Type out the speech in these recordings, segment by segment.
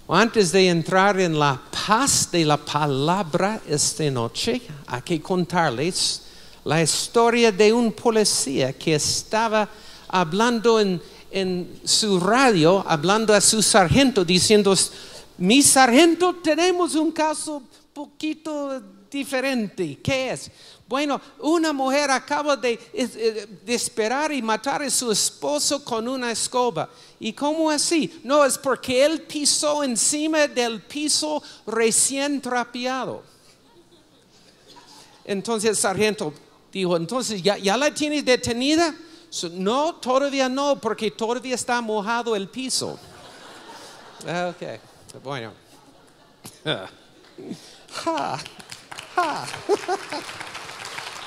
Antes de entrar en la paz de la palabra esta noche, hay que contarles la historia de un policía que estaba hablando en su radio, hablando a su sargento, diciendo: mi sargento, tenemos un caso poquito diferente. ¿Qué es? Bueno, una mujer acaba de esperar y matar a su esposo con una escoba. ¿Y cómo así? No, es porque él pisó encima del piso recién trapeado. Entonces el sargento dijo: entonces, ¿ya la tienes detenida? No, todavía no, porque todavía está mojado el piso. Ok, bueno.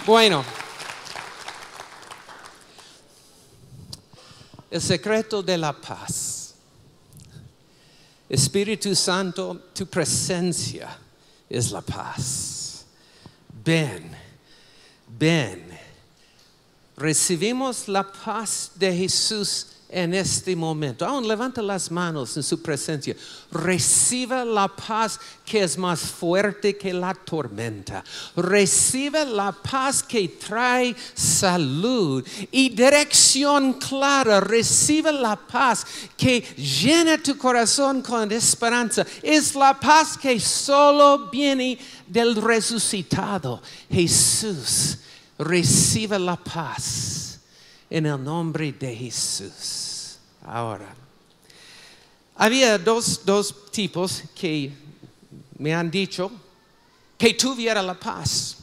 Bueno, el secreto de la paz. Espíritu Santo, tu presencia es la paz. Ven. Recibimos la paz de Jesús en este momento. Aún levanta las manos en su presencia. Recibe la paz que es más fuerte que la tormenta. Recibe la paz que trae salud y dirección clara. Recibe la paz que llena tu corazón con esperanza. Es la paz que solo viene del resucitado Jesús. Recibe la paz en el nombre de Jesús. Ahora, había dos tipos que me han dicho que tuviera la paz.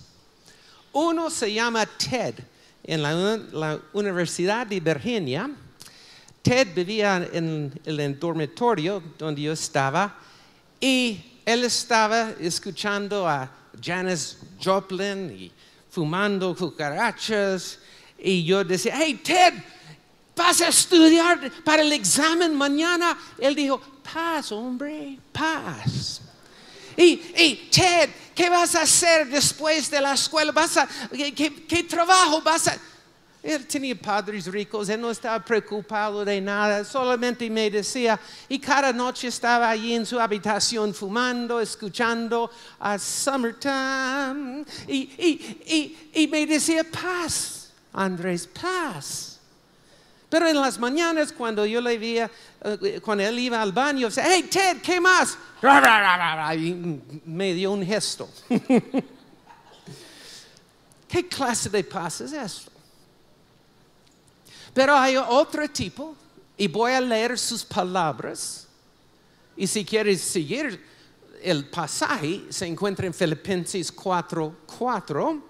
Uno se llama Ted, en la Universidad de Virginia. Ted vivía en el dormitorio donde yo estaba, y él estaba escuchando a Janis Joplin y fumando cucarachas. Y yo decía: hey Ted, ¿vas a estudiar para el examen mañana? Él dijo: paz, hombre, paz. Y Ted, ¿qué vas a hacer después de la escuela? ¿Qué trabajo vas a...? Él tenía padres ricos, él no estaba preocupado de nada, solamente me decía, y cada noche estaba allí en su habitación fumando, escuchando a Summertime, y me decía: paz, Andrés, paz. Pero en las mañanas, cuando yo le veía, cuando él iba al baño, decía: hey Ted, ¿qué más? Y me dio un gesto. ¿Qué clase de paz es esto? Pero hay otro tipo, y voy a leer sus palabras. Y si quieres seguir el pasaje, se encuentra en Filipenses 4:4.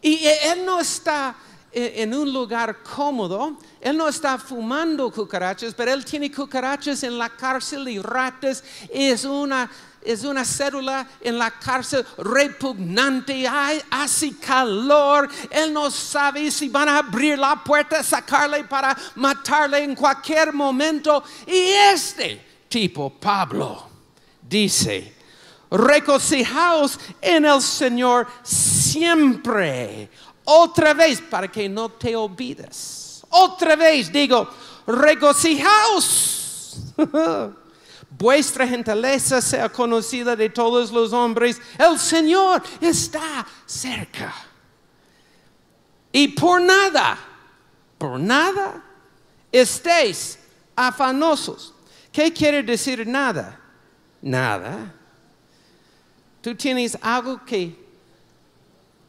Y él no está en un lugar cómodo, él no está fumando cucarachas, pero él tiene cucarachas en la cárcel y ratas. Es una célula en la cárcel repugnante, hace calor, él no sabe si van a abrir la puerta, sacarle para matarle en cualquier momento. Y este tipo, Pablo, dice: regocijaos en el Señor siempre. Otra vez, para que no te olvides. Otra vez digo: regocijaos. Vuestra gentileza sea conocida de todos los hombres. El Señor está cerca. Y por nada estéis afanosos. ¿Qué quiere decir nada? Nada. Tú tienes algo que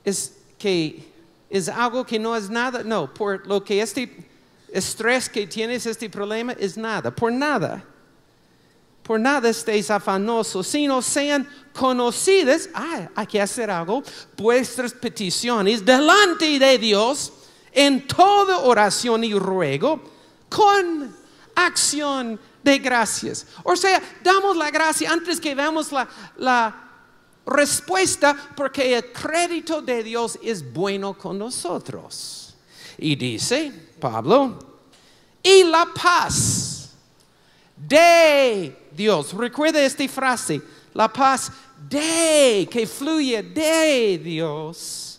es algo que no es nada. No, por lo que este estrés que tienes, este problema, es nada. Por nada estéis afanosos, sino sean conocidas, hay que hacer algo, vuestras peticiones delante de Dios en toda oración y ruego con acción de gracias. O sea, damos la gracia antes que veamos la respuesta, porque el crédito de Dios es bueno con nosotros. Y dice Pablo: y la paz de Dios. Recuerda esta frase: la paz que fluye de Dios,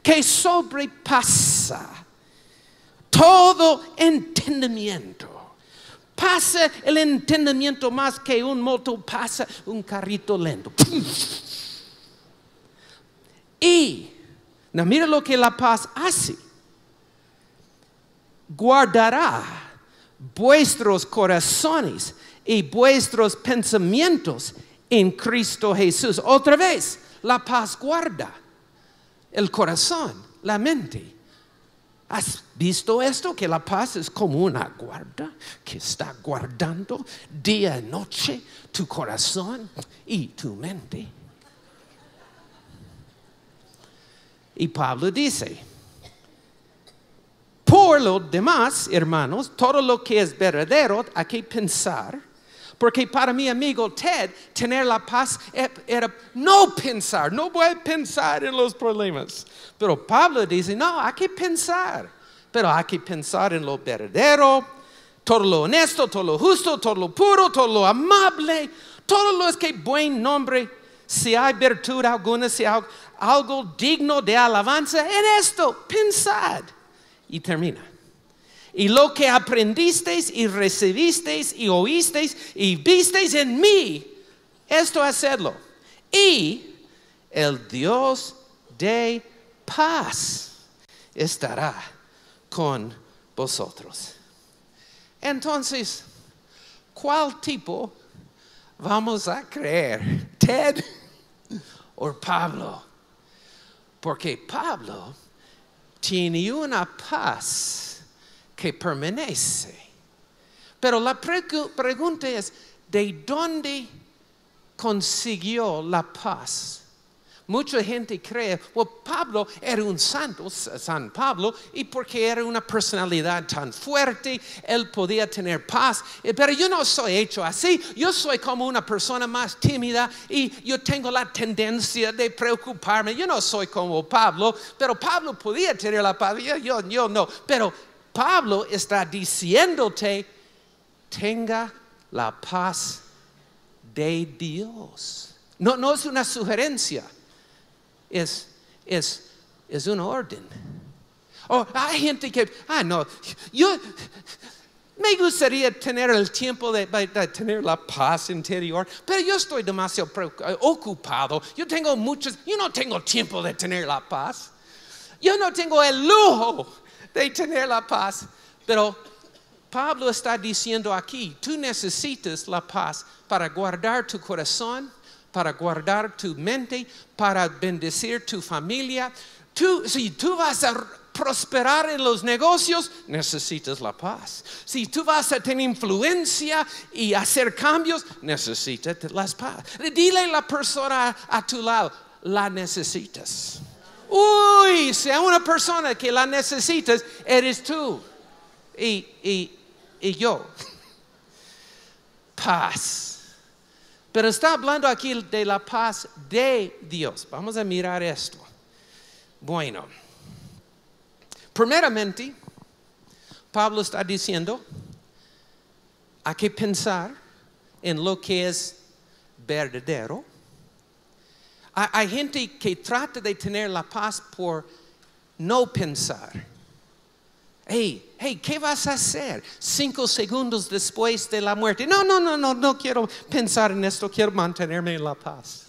que sobrepasa todo entendimiento, pasa el entendimiento más que un moto pasa un carrito lento. Y no, mira lo que la paz hace. Guardará vuestros corazones y vuestros pensamientos en Cristo Jesús. Otra vez, la paz guarda el corazón, la mente. ¿Has visto esto? Que la paz es como una guarda que está guardando día y noche tu corazón y tu mente. Y Pablo dice, por lo demás, hermanos, todo lo que es verdadero hay que pensar, porque para mi amigo Ted, tener la paz era no pensar, no voy a pensar en los problemas. Pero Pablo dice, no, hay que pensar, pero hay que pensar en lo verdadero, todo lo honesto, todo lo justo, todo lo puro, todo lo amable, todo lo que es buen nombre, si hay virtud alguna, si hay algo digno de alabanza, en esto pensad. Y termina. Y lo que aprendisteis y recibisteis y oísteis y visteis en mí, esto hacedlo. Y el Dios de paz estará con vosotros. Entonces, ¿cuál tipo vamos a creer? ¿Ted o Pablo? Porque Pablo tiene una paz que permanece. Pero la pregunta es, ¿de dónde consiguió la paz? Mucha gente cree, Pablo era un santo, San Pablo, y porque era una personalidad tan fuerte, él podía tener paz. Pero yo no soy hecho así, yo soy como una persona más tímida y yo tengo la tendencia de preocuparme. Yo no soy como Pablo, pero Pablo podía tener la paz, yo no. Pero Pablo está diciéndote, tenga la paz de Dios. No es una sugerencia. Es un orden. Hay gente que, no, yo me gustaría tener el tiempo de tener la paz interior, pero yo estoy demasiado ocupado. Yo no tengo tiempo de tener la paz. Yo no tengo el lujo de tener la paz. Pero Pablo está diciendo aquí, tú necesitas la paz para guardar tu corazón, para guardar tu mente, para bendecir tu familia. Si tú vas a prosperar en los negocios, necesitas la paz. Si tú vas a tener influencia y hacer cambios, necesitas la paz. Dile a la persona a tu lado, la necesitas. Uy, si hay una persona que la necesitas, eres tú y yo. Paz. Pero está hablando aquí de la paz de Dios. Vamos a mirar esto. Bueno, primeramente, Pablo está diciendo, hay que pensar en lo que es verdadero. Hay gente que trata de tener la paz por no pensar. Hey, ¿qué vas a hacer 5 segundos después de la muerte? No quiero pensar en esto, quiero mantenerme en la paz.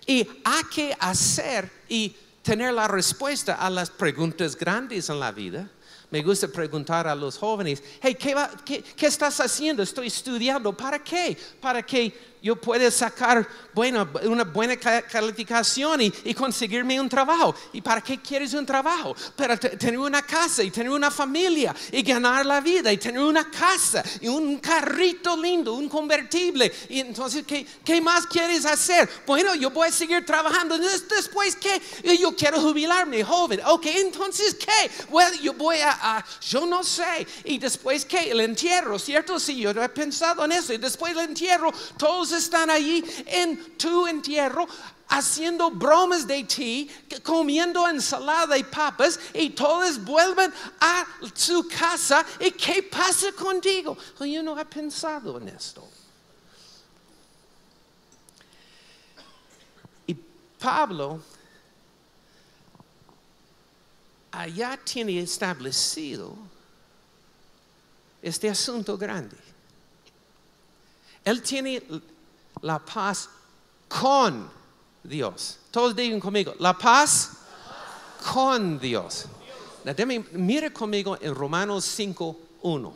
Y hay que hacer y tener la respuesta a las preguntas grandes en la vida. Me gusta preguntar a los jóvenes, hey, ¿qué estás haciendo? Estoy estudiando. ¿Para qué? Para que yo pueda sacar una buena calificación y conseguirme un trabajo. ¿Y para qué quieres un trabajo? Para tener una casa y tener una familia y ganar la vida y tener una casa y un carrito lindo, un convertible. Y entonces, ¿qué más quieres hacer? Bueno, yo voy a seguir trabajando. Después, ¿qué? Yo quiero jubilarme joven. Ok, entonces, ¿qué? Bueno, yo no sé. Y después, ¿qué? El entierro, ¿cierto? Sí, yo he pensado en eso. Y después del entierro, todos están allí en tu entierro haciendo bromas de ti, comiendo ensalada y papas, y todos vuelven a su casa. ¿Y qué pasa contigo? Yo no he pensado en esto. Y Pablo allá tiene establecido este asunto grande. Él tiene la paz con Dios. Todos digan conmigo, la paz con Dios. Mire conmigo en Romanos 5:1.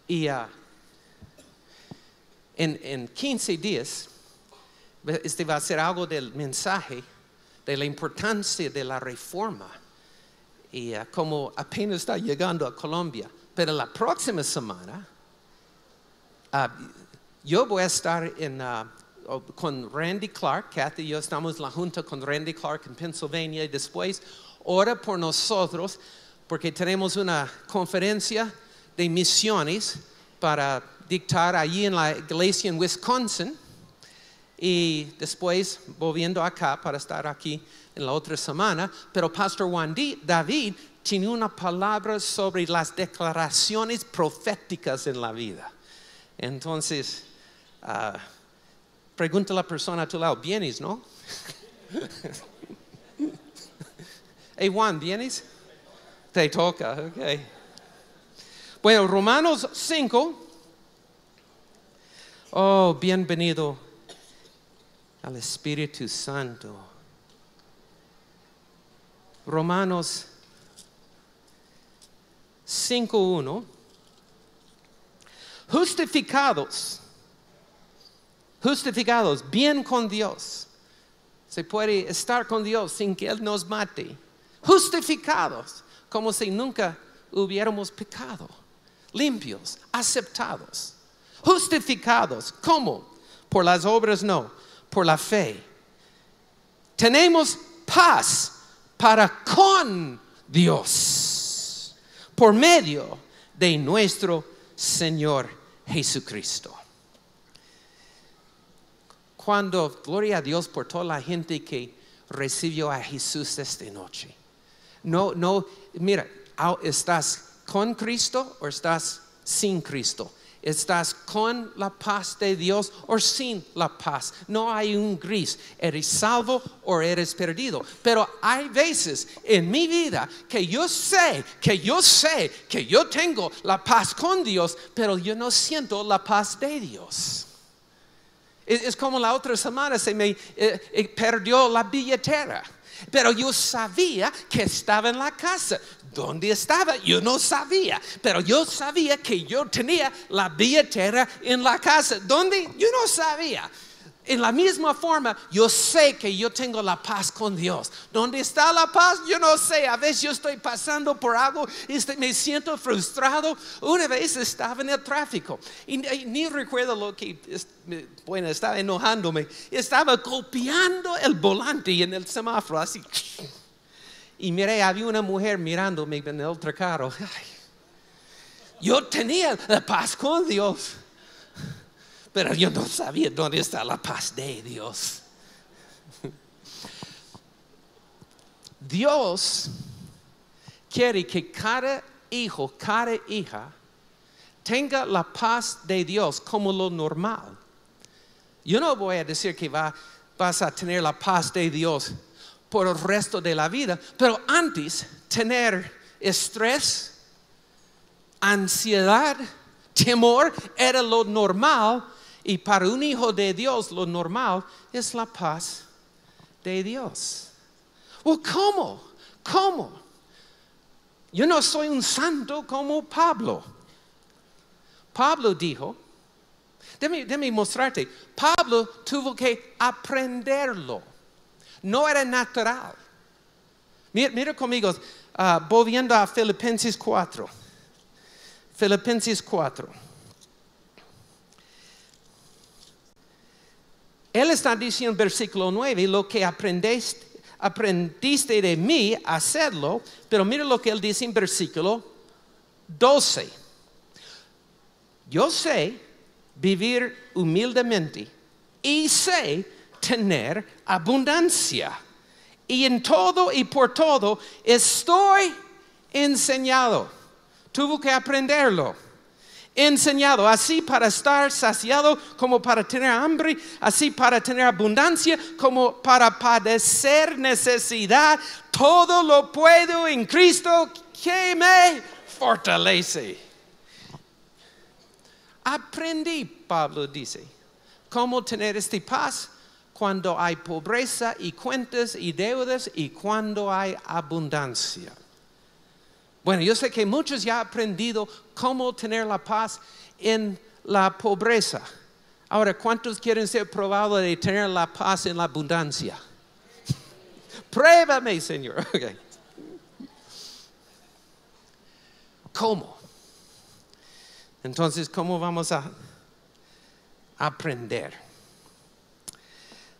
Y en 15 días, este va a ser algo del mensaje de la importancia de la reforma. Y como apenas está llegando a Colombia. Pero la próxima semana, yo voy a estar con Randy Clark. Kathy y yo estamos en la junta con Randy Clark en Pennsylvania. Y después, ora por nosotros, porque tenemos una conferencia de misiones para dictar allí en la iglesia en Wisconsin. Y después, volviendo acá para estar aquí en la otra semana. Pero Pastor Juan David tiene una palabra sobre las declaraciones proféticas en la vida. Entonces, pregunta a la persona a tu lado, ¿vienes, no? Hey Juan, ¿vienes? Te toca, ok. Bueno, Romanos 5. Oh, bienvenido al Espíritu Santo. Romanos 5:1. Justificados, bien con Dios. Se puede estar con Dios sin que Él nos mate. Justificados, como si nunca hubiéramos pecado. Limpios, aceptados. Justificados, ¿cómo? Por las obras no, por la fe. Tenemos paz para con Dios por medio de nuestro Señor Jesucristo. Cuando, gloria a Dios por toda la gente que recibió a Jesús esta noche. No, mira, ¿estás con Cristo o estás sin Cristo? ¿Estás con la paz de Dios o sin la paz? No hay un gris. ¿Eres salvo o eres perdido? Pero hay veces en mi vida que yo sé que yo tengo la paz con Dios, pero yo no siento la paz de Dios. Es como la otra semana se me perdió la billetera. Pero yo sabía que estaba en la casa. ¿Dónde estaba? Yo no sabía. Pero yo sabía que yo tenía la billetera en la casa. ¿Dónde? Yo no sabía. En la misma forma, yo sé que yo tengo la paz con Dios. ¿Dónde está la paz? Yo no sé. A veces yo estoy pasando por algo y me siento frustrado. Una vez estaba en el tráfico y ni recuerdo lo que, bueno, estaba enojándome. Estaba golpeando el volante en el semáforo así. Y miré, había una mujer mirándome en el otro carro. Ay, yo tenía la paz con Dios. Pero yo no sabía dónde está la paz de Dios. Dios quiere que cada hijo, cada hija tenga la paz de Dios como lo normal. Yo no voy a decir que vas a tener la paz de Dios por el resto de la vida, pero antes tener estrés, ansiedad, temor era lo normal. Y para un hijo de Dios lo normal es la paz de Dios. ¿Cómo? Yo no soy un santo como Pablo. Pablo dijo, déjame mostrarte, Pablo tuvo que aprenderlo. No era natural. Mira conmigo, volviendo a Filipenses 4. Filipenses 4. Él está diciendo en versículo 9, lo que aprendiste de mí, hacedlo. Pero mira lo que él dice en versículo 12. Yo sé vivir humildemente y sé tener abundancia. Y en todo y por todo estoy enseñado. Tuvo que aprenderlo. Enseñado, así para estar saciado como para tener hambre, así para tener abundancia como para padecer necesidad. Todo lo puedo en Cristo que me fortalece. Aprendí, Pablo dice, cómo tener esta paz cuando hay pobreza y cuentas y deudas y cuando hay abundancia. Bueno, yo sé que muchos ya han aprendido cómo tener la paz en la pobreza. Ahora, ¿cuántos quieren ser probados de tener la paz en la abundancia? Pruébame, Señor. Okay. ¿Cómo? Entonces, ¿cómo vamos a aprender?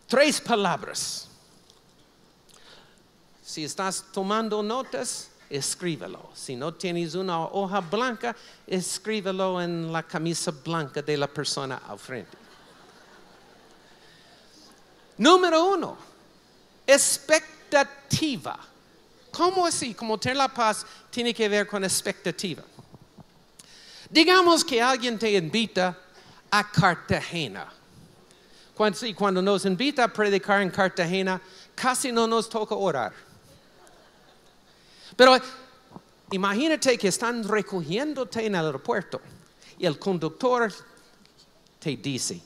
3 palabras. Si estás tomando notas, escríbelo. Si no tienes una hoja blanca, escríbelo en la camisa blanca de la persona al frente. Número 1, expectativa. ¿Cómo así? Como tener la paz tiene que ver con expectativa. Digamos que alguien te invita a Cartagena. Cuando nos invita a predicar en Cartagena, casi no nos toca orar. Pero imagínate que están recogiéndote en el aeropuerto y el conductor te dice,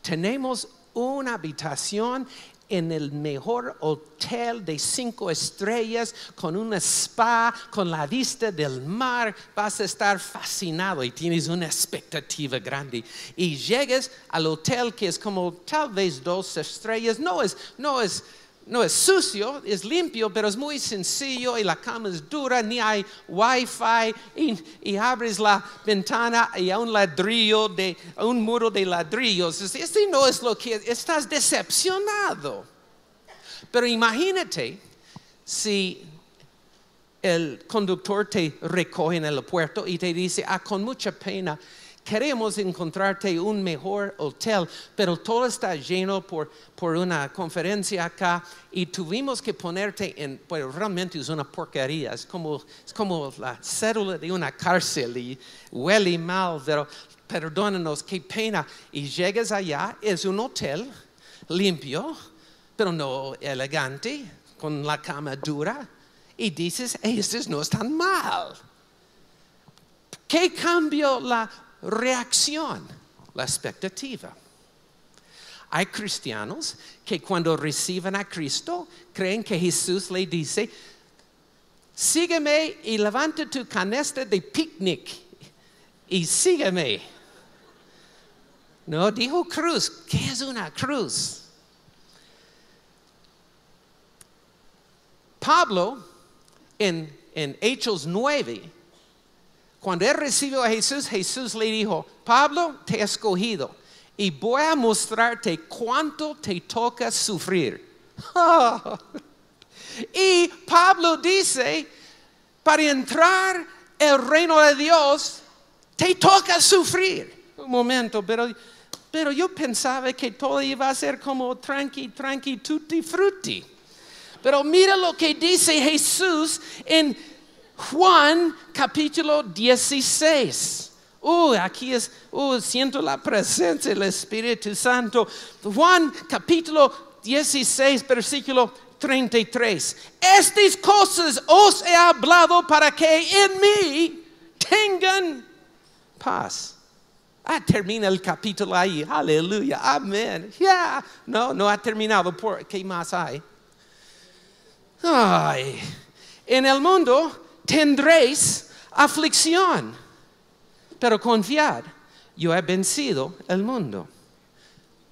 tenemos una habitación en el mejor hotel de 5 estrellas, con un spa, con la vista del mar. Vas a estar fascinado y tienes una expectativa grande. Y llegas al hotel que es como tal vez 2 estrellas. No es sucio, es limpio, pero es muy sencillo y la cama es dura, ni hay wifi y abres la ventana y hay un muro de ladrillos. Este no es lo que estás decepcionado. Pero imagínate si el conductor te recoge en el aeropuerto y te dice, con mucha pena, queremos encontrarte un mejor hotel, pero todo está lleno por una conferencia acá y tuvimos que ponerte en, pues realmente es una porquería, es como la cédula de una cárcel y huele mal, pero perdónanos, qué pena. Y llegas allá, es un hotel limpio, pero no elegante, con la cama dura, y dices, estos no están mal. ¿Qué cambió la reacción? La expectativa. Hay cristianos que cuando reciben a Cristo creen que Jesús le dice, sígueme y levanta tu canasta de picnic y sígueme. No, dijo cruz. ¿Qué es una cruz? Pablo en Hechos 9, cuando él recibió a Jesús, Jesús le dijo, Pablo, te he escogido y voy a mostrarte cuánto te toca sufrir. Y Pablo dice, para entrar el reino de Dios, te toca sufrir. Un momento, pero yo pensaba que todo iba a ser como tranqui, tutti frutti. Pero mira lo que dice Jesús en Juan capítulo 16. Aquí siento la presencia del Espíritu Santo. Juan capítulo 16, versículo 33. Estas cosas os he hablado para que en mí tengan paz. Termina el capítulo ahí. Aleluya, amén. No ha terminado. ¿Qué más hay? En el mundo tendréis aflicción, pero confiad, yo he vencido el mundo.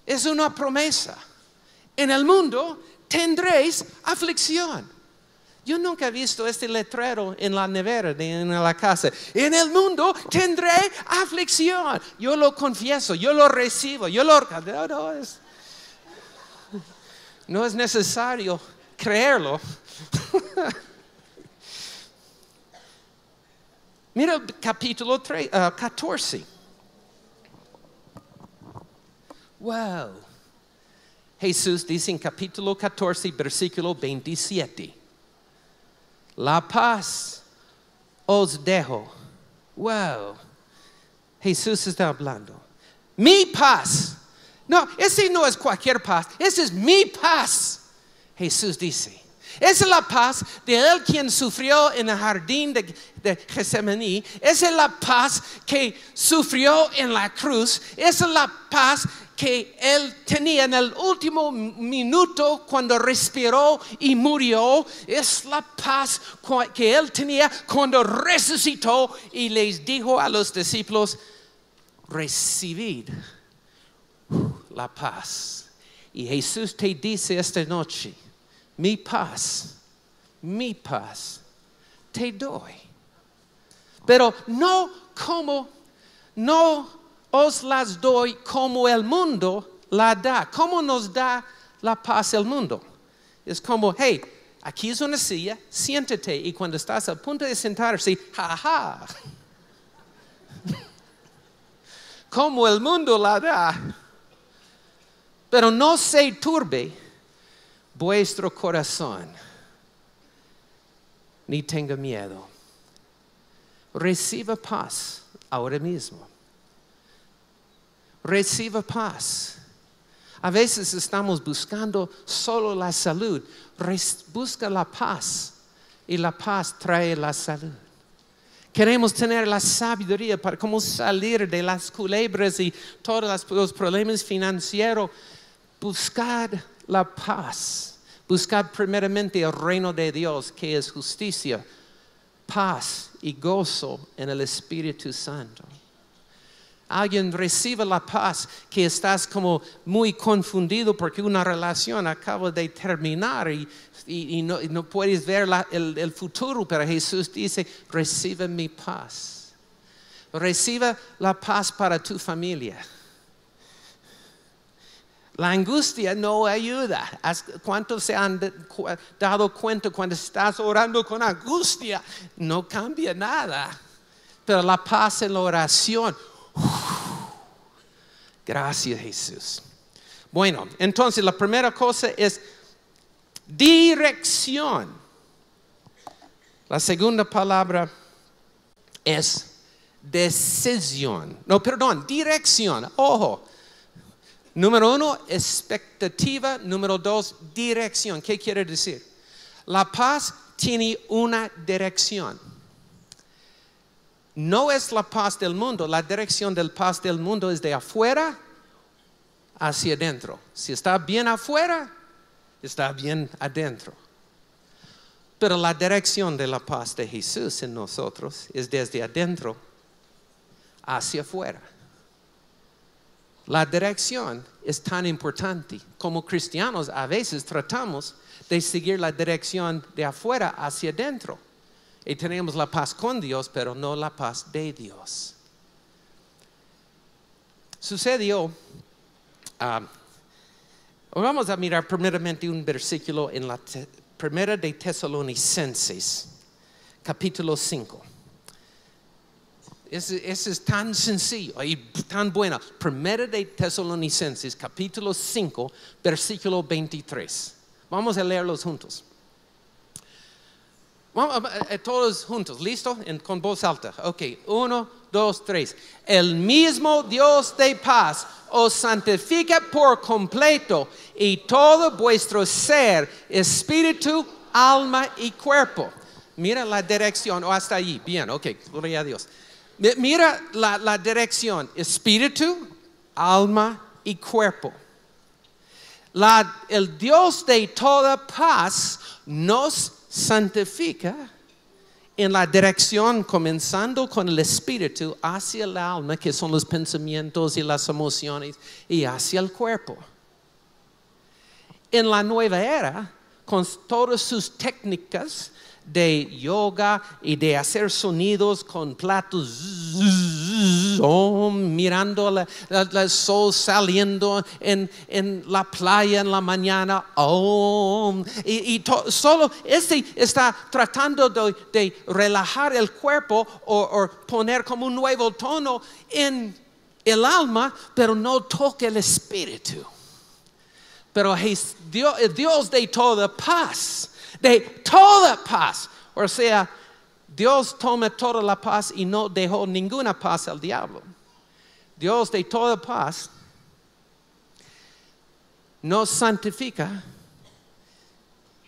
Es una promesa. En el mundo tendréis aflicción. Yo nunca he visto este letrero en la nevera en la casa. En el mundo tendré aflicción. Yo lo confieso, yo lo recibo, no es necesario creerlo. Mira el capítulo 14. Wow. Jesús dice en capítulo 14, versículo 27. La paz os dejo. Wow. Jesús está hablando. Mi paz. No, ese no es cualquier paz. Ese es mi paz. Jesús dice. Esa es la paz de Él quien sufrió en el jardín de Getsemaní. Esa es la paz que sufrió en la cruz. Esa es la paz que Él tenía en el último minuto cuando respiró y murió. Es la paz que Él tenía cuando resucitó y les dijo a los discípulos: recibid la paz. Y Jesús te dice esta noche: mi paz te doy. Pero no os las doy como el mundo la da. ¿Cómo nos da la paz el mundo? Es como: hey, aquí es una silla, siéntate, y cuando estás a punto de sentarse, jaja. Como el mundo la da. Pero no se turbe vuestro corazón, ni tenga miedo. Reciba paz ahora mismo. Reciba paz. A veces estamos buscando solo la salud. Busca la paz y la paz trae la salud. Queremos tener la sabiduría para cómo salir de las culebras y todos los problemas financieros. Buscad la paz. Buscad primeramente el reino de Dios, que es justicia, paz y gozo en el Espíritu Santo. Alguien recibe la paz que estás como muy confundido porque una relación acaba de terminar y no puedes ver el futuro, pero Jesús dice: recibe mi paz. Recibe la paz para tu familia. La angustia no ayuda. ¿Cuántos se han dado cuenta cuando estás orando con angustia? No cambia nada. Pero la paz en la oración. Gracias, Jesús. Bueno, entonces la primera cosa es dirección. La segunda palabra es decisión. No, perdón, dirección. Ojo. Número 1, expectativa. Número 2, dirección. ¿Qué quiere decir? La paz tiene una dirección. No es la paz del mundo. La dirección de la paz del mundo es de afuera hacia adentro. Si está bien afuera, está bien adentro. Pero la dirección de la paz de Jesús en nosotros es desde adentro hacia afuera. La dirección es tan importante. Como cristianos a veces tratamos de seguir la dirección de afuera hacia adentro. Y tenemos la paz con Dios, pero no la paz de Dios. Sucedió, vamos a mirar primeramente un versículo en la primera de Tesalonicenses, capítulo 5. Ese es tan sencillo y tan bueno. Primera de Tesalonicenses, capítulo 5, versículo 23. Vamos a leerlos juntos. Todos juntos, ¿listo? Con voz alta. Ok, 1, 2, 3. El mismo Dios de paz os santifica por completo, y todo vuestro ser, espíritu, alma y cuerpo. Mira la dirección, o hasta allí. Bien, ok, gloria a Dios. Mira la dirección: espíritu, alma y cuerpo. El Dios de toda paz nos santifica en la dirección, comenzando con el espíritu hacia el alma, que son los pensamientos y las emociones, y hacia el cuerpo. En la nueva era, con todas sus técnicas de yoga y de hacer sonidos con platos, mirando el sol saliendo en la playa en la mañana, solo está tratando de relajar el cuerpo o poner como un nuevo tono en el alma, pero no toca el espíritu. Pero Dios de toda paz, o sea, Dios toma toda la paz y no dejó ninguna paz al diablo. Dios de toda paz nos santifica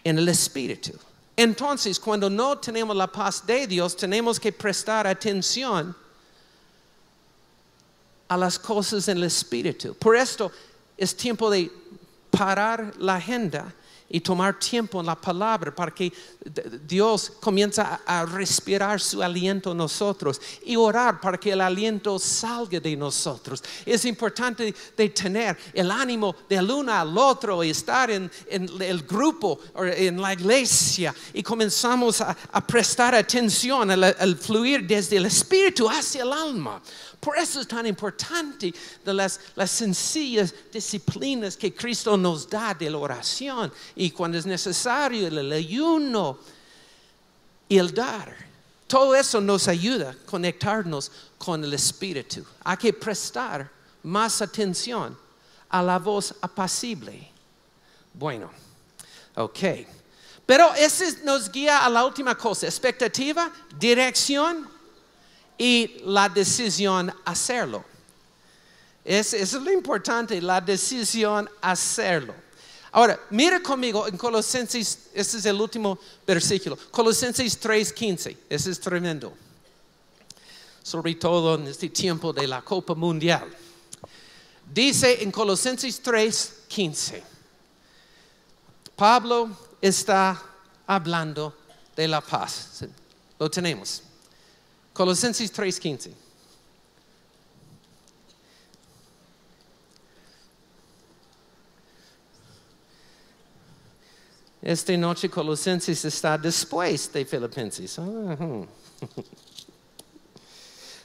en el Espíritu. Entonces, cuando no tenemos la paz de Dios, tenemos que prestar atención a las cosas en el Espíritu. Por esto es tiempo de parar la agenda y tomar tiempo en la palabra para que Dios comience a respirar su aliento en nosotros y orar para que el aliento salga de nosotros. Es importante de tener el ánimo del uno al otro y estar en el grupo o en la iglesia y comenzamos a prestar atención al fluir desde el espíritu hacia el alma. Por eso es tan importante de las sencillas disciplinas que Cristo nos da de la oración y cuando es necesario el ayuno y el dar. Todo eso nos ayuda a conectarnos con el Espíritu. Hay que prestar más atención a la voz apacible. Bueno, ok. Pero eso nos guía a la última cosa, expectativa, dirección y la decisión hacerlo. Eso es lo importante, la decisión hacerlo. Ahora, mira conmigo en Colosenses, este es el último versículo, Colosenses 3:15, ese es tremendo. Sobre todo en este tiempo de la Copa Mundial. Dice en Colosenses 3:15, Pablo está hablando de la paz. Lo tenemos. Colosenses 3:15. Esta noche Colosenses está después de Filipenses.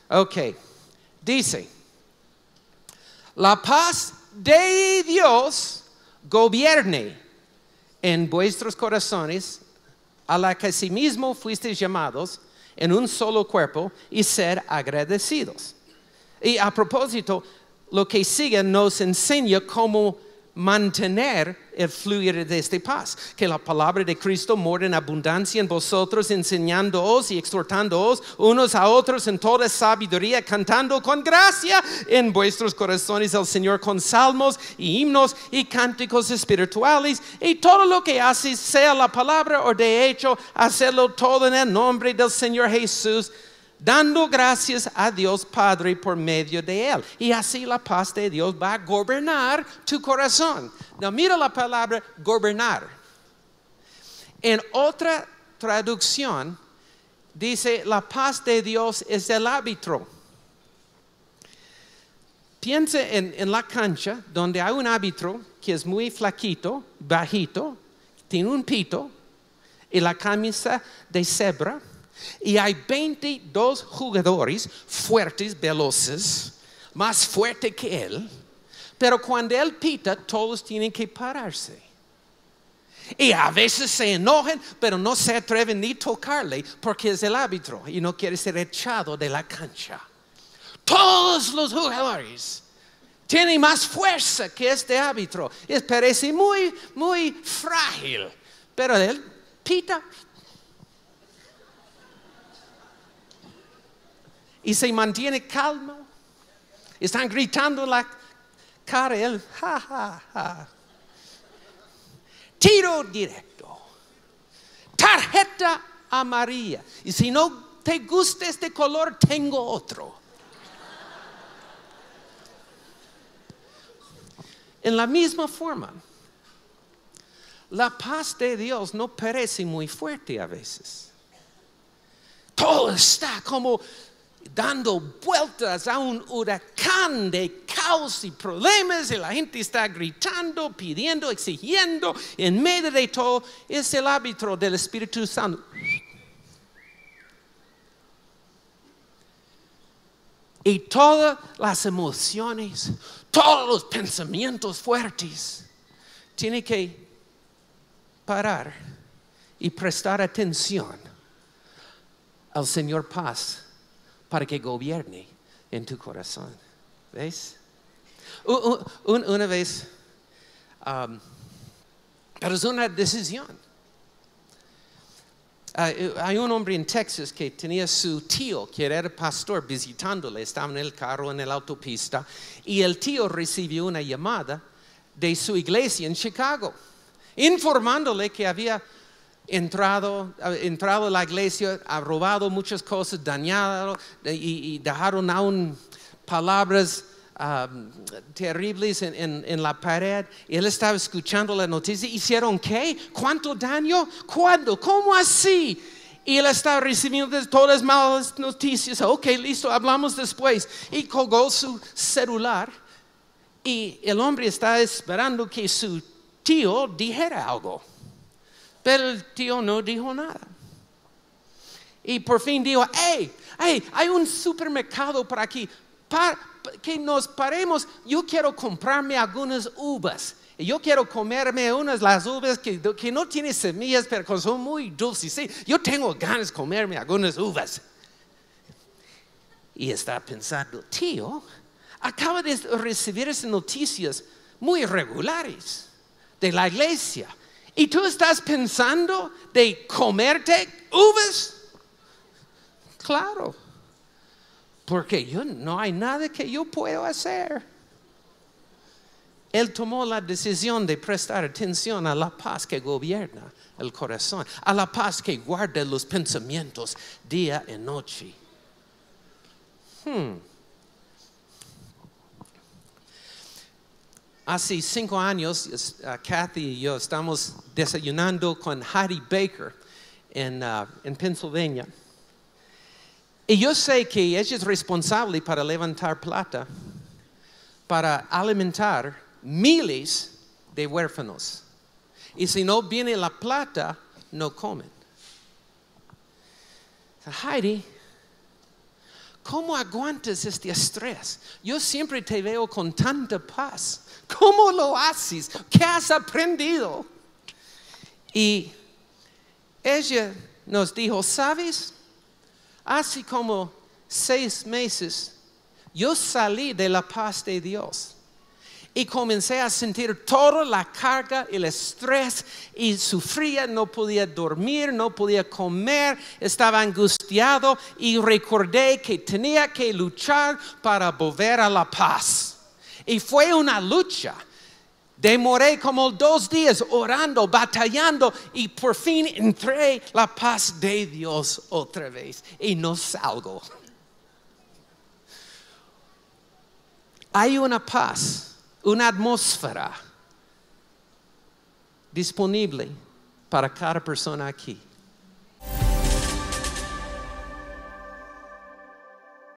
Ok. Dice, la paz de Dios gobierne en vuestros corazones, a la que asimismo fuisteis llamados en un solo cuerpo y ser agradecidos. Y a propósito, lo que sigue nos enseña cómo mantener el fluir de esta paz. Que la palabra de Cristo mora en abundancia en vosotros, enseñándoos y exhortándoos unos a otros en toda sabiduría, cantando con gracia en vuestros corazones al Señor con salmos y himnos y cánticos espirituales, y todo lo que haces, sea la palabra o de hecho, hacerlo todo en el nombre del Señor Jesús, dando gracias a Dios Padre por medio de Él. Y así la paz de Dios va a gobernar tu corazón. Now mira la palabra gobernar. En otra traducción dice la paz de Dios es el árbitro. Piensa en la cancha donde hay un árbitro que es muy flaquito, bajito, tiene un pito y la camisa de cebra. Y hay 22 jugadores fuertes, veloces, más fuertes que él. Pero cuando él pita, todos tienen que pararse. Y a veces se enojan, pero no se atreven ni tocarle porque es el árbitro y no quiere ser echado de la cancha. Todos los jugadores tienen más fuerza que este árbitro. Parece muy, muy frágil. Pero él pita. Y se mantiene calmo. Están gritando en la cara. Él, ja, ja, ja. Tiro directo. Tarjeta amarilla. Y si no te gusta este color, tengo otro. En la misma forma, la paz de Dios no parece muy fuerte a veces. Todo está como dando vueltas a un huracán de caos y problemas, y la gente está gritando, pidiendo, exigiendo. En medio de todo es el árbitro del Espíritu Santo. Y todas las emociones, todos los pensamientos fuertes, tienen que parar y prestar atención al Señor Paz para que gobierne en tu corazón. ¿Ves? Una vez, pero es una decisión. Hay un hombre en Texas que tenía su tío, que era pastor, visitándole. Estaba en el carro, en la autopista, y el tío recibió una llamada de su iglesia en Chicago. informándole que había entrado a la iglesia, ha robado muchas cosas, dañado y dejaron aún palabras terribles en la pared. Y él estaba escuchando la noticia. ¿Hicieron qué? ¿Cuánto daño? ¿Cuándo? ¿Cómo así? Y él estaba recibiendo todas las malas noticias. Ok, listo, hablamos después. Y colgó su celular. Y el hombre estaba esperando que su tío dijera algo. Pero el tío no dijo nada. Y por fin dijo, hey, hay un supermercado por aquí. Que nos paremos. Yo quiero comprarme algunas uvas. Yo quiero comerme las uvas que no tienen semillas, pero que son muy dulces. Sí, yo tengo ganas de comerme algunas uvas. Y está pensando, tío, acaba de recibir esas noticias muy irregulares de la iglesia. ¿Y tú estás pensando de comerte uvas? Claro, porque no hay nada que yo pueda hacer. Él tomó la decisión de prestar atención a la paz que gobierna el corazón, a la paz que guarda los pensamientos día y noche. Hace 5 años, Kathy y yo estamos desayunando con Hattie Baker en Pennsylvania. Y yo sé que ella es responsable para levantar plata, para alimentar miles de huérfanos. Y si no viene la plata, no comen. Heidi, ¿cómo aguantas este estrés? Yo siempre te veo con tanta paz. ¿Cómo lo haces? ¿Qué has aprendido? Y ella nos dijo, ¿sabes? Hace como 6 meses yo salí de la paz de Dios y comencé a sentir toda la carga, el estrés, y sufría, no podía dormir, no podía comer, estaba angustiado y recordé que tenía que luchar para volver a la paz. Y fue una lucha. Demoré como 2 días orando, batallando, y por fin entré la paz de Dios otra vez y no salgo. Hay una paz, una atmósfera disponible para cada persona aquí.